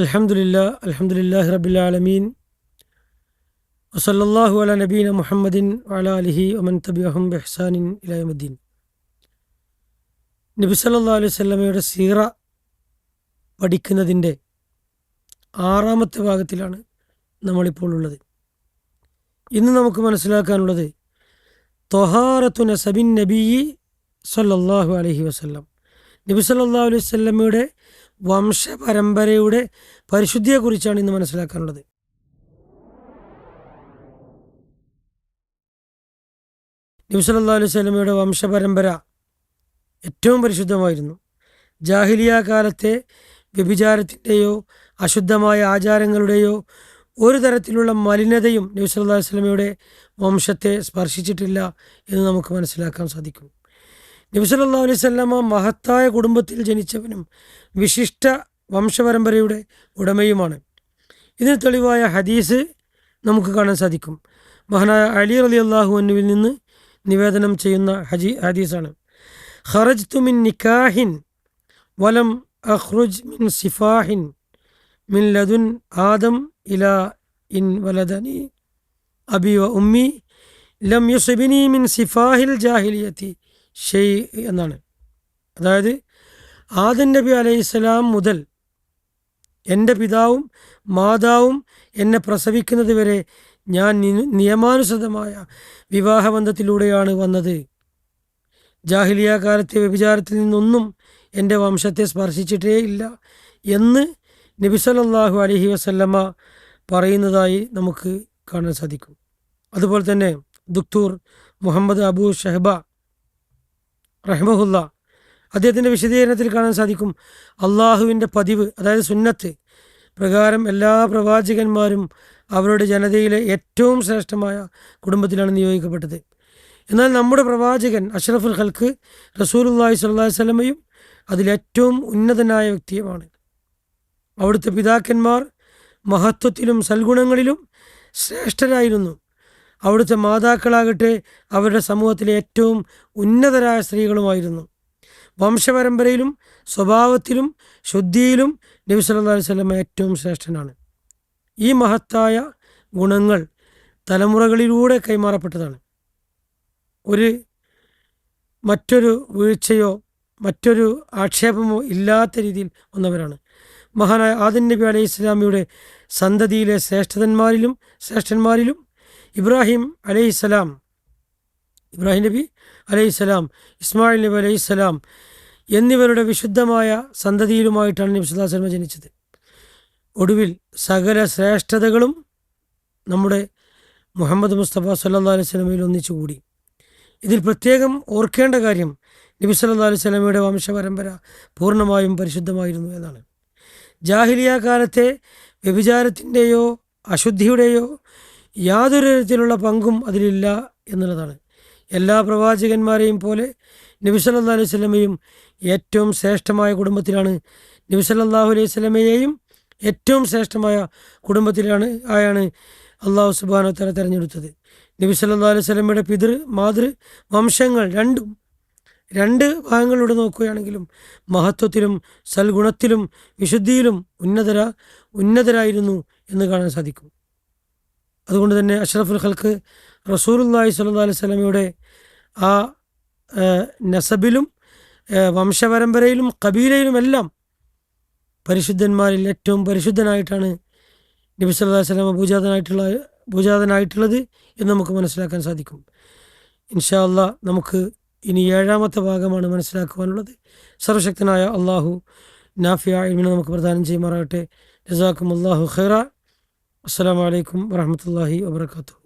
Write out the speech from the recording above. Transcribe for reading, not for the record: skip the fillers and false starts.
അൽഹംദുലില്ലാഹി റബ്ബിൽ ആലമീൻ വസല്ലല്ലാഹു അലാ നബീന മുഹമ്മദിൻ വഅലാ ആലിഹി വമൻ തബിഅഹും ബിഇഹ്സാനിൻ ഇലാ യൗമിദ്ദീൻ. നബി സല്ലല്ലാഹു അലൈഹി വസല്ലമയുടെ സീറ പഠിക്കുന്നതിൻ്റെ 6ാമത്തെ ഭാഗത്തിലാണ് നമ്മളിപ്പോൾ ഉള്ളത്. ഇന്ന് നമുക്ക് മനസ്സിലാക്കാനുള്ളത് ത്വഹാറത്തു നസബിൻ നബിയ്യി സല്ലല്ലാഹു അലൈഹി വസല്ലം, നബി സല്ലല്ലാഹു അലൈഹി വസല്ലമയുടെ വംശപരമ്പരയുടെ പരിശുദ്ധിയെക്കുറിച്ചാണ് ഇന്ന് മനസ്സിലാക്കാനുള്ളത്. നബി സല്ലല്ലാഹു അലൈഹി വസല്ലമയുടെ വംശപരമ്പര ഏറ്റവും പരിശുദ്ധമായിരുന്നു. ജാഹിലിയ കാലത്തെ വ്യഭിചാരത്തിൻ്റെയോ അശുദ്ധമായ ആചാരങ്ങളുടെയോ ഒരു തരത്തിലുള്ള മലിനതയും നബി സല്ലല്ലാഹു അലൈഹി വസല്ലമയുടെ വംശത്തെ സ്പർശിച്ചിട്ടില്ല എന്ന് നമുക്ക് മനസ്സിലാക്കാൻ സാധിക്കും. നബി സല്ലല്ലാഹു അലൈഹി വസല്ലമ മഹത്തായ കുടുംബത്തിൽ ജനിച്ചവനും വിശിഷ്ട വംശപരമ്പരയുടെ ഉടമയുമാണ്. ഇതിന് തെളിവായ ഹദീസ് നമുക്ക് കാണാൻ സാധിക്കും. മഹാനായ അലി റളിയല്ലാഹു അൻഹുവിൽ നിന്ന് നിവേദനം ചെയ്യുന്ന ഹദീസാണ്. ഖറജ്തു മിൻ നിക്കാഹിൻ വലം അഖ്റുജ് മിൻ സിഫാഹിൻ മിൻ ലദുൻ ആദം ഇലാ ഇൻ വലദനി അബി വ ഉമ്മി ലം യുസ്ബിനി മിൻ സിഫാഹിൽ ജാഹിലിയത്തി ഷെയ് എന്നാണ്. അതായത് ആദം നബി അലൈഹിസ്സലാം മുതൽ എൻ്റെ പിതാവും മാതാവും എന്നെ പ്രസവിക്കുന്നത് വരെ ഞാൻ നിയമാനുസൃതമായ വിവാഹബന്ധത്തിലൂടെയാണ് വന്നത്. ജാഹിലിയ കാലത്തെ വ്യഭിചാരത്തിൽ നിന്നൊന്നും എൻ്റെ വംശത്തെ സ്പർശിച്ചിട്ടേ ഇല്ല എന്ന് നബി സല്ലല്ലാഹു അലൈഹി വസല്ലമ പറയുന്നതായി നമുക്ക് കാണാൻ സാധിക്കും. അതുപോലെ തന്നെ ദുക്തൂർ മുഹമ്മദ് അബൂ ഷഹബ റഹ്മഹുല്ല അദ്ദേഹത്തിൻ്റെ വിശദീകരണത്തിൽ കാണാൻ സാധിക്കും, അള്ളാഹുവിൻ്റെ പതിവ്, അതായത് സുന്നത്ത് പ്രകാരം എല്ലാ പ്രവാചകന്മാരും അവരുടെ ജനതയിലെ ഏറ്റവും ശ്രേഷ്ഠമായ കുടുംബത്തിലാണ് നിയോഗിക്കപ്പെട്ടത്. എന്നാൽ നമ്മുടെ പ്രവാചകൻ അഷ്റഫുൽ ഖൽക്ക് റസൂലുള്ളാഹി സ്വല്ലല്ലാഹു അലൈഹി വസല്ലമയും അതിലേറ്റവും ഉന്നതനായ വ്യക്തിയുമാണ്. അവിടുത്തെ പിതാക്കന്മാർ മഹത്വത്തിലും സൽഗുണങ്ങളിലും ശ്രേഷ്ഠരായിരുന്നു. അവിടുത്തെ മാതാക്കളാകട്ടെ അവരുടെ സമൂഹത്തിലെ ഏറ്റവും ഉന്നതരായ സ്ത്രീകളുമായിരുന്നു. വംശപരമ്പരയിലും സ്വഭാവത്തിലും ശുദ്ധിയിലും നബി സല്ലല്ലാഹു അലൈഹി വസല്ലം ഏറ്റവും ശ്രേഷ്ഠനാണ്. ഈ മഹത്തായ ഗുണങ്ങൾ തലമുറകളിലൂടെ കൈമാറപ്പെട്ടതാണ്. മറ്റൊരു വീഴ്ചയോ മറ്റൊരു ആക്ഷേപമോ ഇല്ലാത്ത രീതിയിൽ വന്നവരാണ്. മഹാനായ ആദം നബി അലൈഹി ഇസ്ലാമിയുടെ സന്തതിയിലെ ശ്രേഷ്ഠന്മാരിലും ഇബ്രാഹിം നബി അലൈഹിസ്സലാം, ഇസ്മായിൽ നബി അലൈഹിസ്സലാം എന്നിവരുടെ വിശുദ്ധമായ സന്തതിയിലുമായിട്ടാണ് നബി സല്ലല്ലാഹു അലൈഹി വസല്ലം ജനിച്ചത്. ഒടുവിൽ സകല ശ്രേഷ്ഠതകളും നമ്മുടെ മുഹമ്മദ് മുസ്തഫ സല്ലല്ലാഹു അലൈഹി വസല്ലമയിൽ ഒന്നിച്ചുകൂടി. ഇതിൽ പ്രത്യേകം ഓർക്കേണ്ട കാര്യം നബി സല്ലല്ലാഹു അലൈഹി വസല്ലമയുടെ വംശപരമ്പര പൂർണ്ണമായും പരിശുദ്ധമായിരുന്നു എന്നാണ്. ജാഹിലിയ കാലത്തെ വ്യഭിചാരത്തിൻ്റെയോ അശുദ്ധിയുടെയോ യാതൊരു തരത്തിലുള്ള പങ്കും അതിലില്ല എന്നുള്ളതാണ്. എല്ലാ പ്രവാചകന്മാരെയും പോലെ നബി സല്ലല്ലാഹു അലൈഹി വസല്ലമയും ഏറ്റവും ശ്രേഷ്ഠമായ കുടുംബത്തിലാണ്, നബി സല്ലല്ലാഹു അലൈഹി വസല്ലമയെയും ഏറ്റവും ശ്രേഷ്ഠമായ ആയാണ് അള്ളാഹു സുബ്ഹാനഹു വ തആല തിരഞ്ഞെടുത്തത്. നബി സല്ലല്ലാഹു അലൈഹി വസല്ലമയുടെ മാതൃ വംശങ്ങൾ രണ്ട് ഭാഗങ്ങളിലൂടെ നോക്കുകയാണെങ്കിലും മഹത്വത്തിലും സൽഗുണത്തിലും വിശുദ്ധിയിലും ഉന്നതരായിരുന്നു എന്ന് കാണാൻ സാധിക്കും. അതുകൊണ്ട് തന്നെ അഷ്റഫുൽ ഖൽക്ക് റസൂലുള്ളാഹി സ്വല്ലല്ലാഹു അലൈഹി വസല്ലമയുടെ ആ നസബിലും വംശപരമ്പരയിലും കബീലയിലുമെല്ലാം പരിശുദ്ധന്മാരിൽ ഏറ്റവും പരിശുദ്ധനായിട്ടാണ് നബി സല്ലല്ലാഹു അലൈഹി വസല്ലമ ഭൂജാതനായിട്ടുള്ളത് എന്ന് നമുക്ക് മനസ്സിലാക്കാൻ സാധിക്കും. ഇൻഷാ അല്ലാഹ് നമുക്ക് ഇനി 7ാമത്തെ ഭാഗമാണ് മനസ്സിലാക്കുവാനുള്ളത്. സർവശക്തനായ അള്ളാഹു നാഫിയായ ഇൽമിനെ നമുക്ക് പ്രദാനം ചെയ്യുമാറാകട്ടെ. ജസാക്കുമുല്ലാഹു ഖൈറ. അസ്സലാമു അലൈക്കും വറഹ്മത്തുള്ളാഹി വബറകാതുഹു.